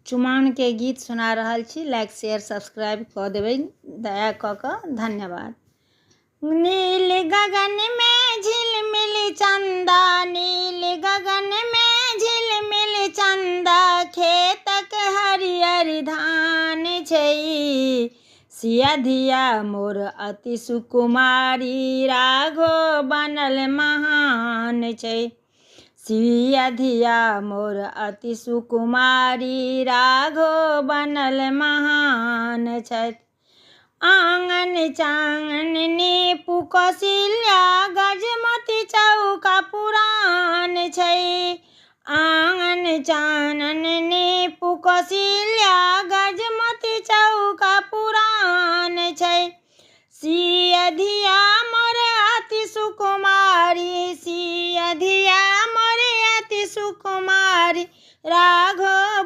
चुमान के गीत सुना रहल छी। लाइक शेयर सब्सक्राइब कऽ देबै दया कऽ कऽ, धन्यवाद। नील गगन में झिलमिल चंदा, नील गगन में झिलमिल चंदा, खेतक हरियर धान छै। सिया धिया मोर अति सुकुमारी, राघो बनल महान छै। सिया धिया मोर अति सुकुमारी, राघो बनल महान छथि। आंगन चांगन नीपु कौशल्या, गजमोती चौका पुरान छै। आंगन चानन नीपु कौशल्या, गजमोती चौका पुरान छै। सिया धिया मोर अति सुकुमारी, सिया धिया मोर अति सुकुमारी, राघो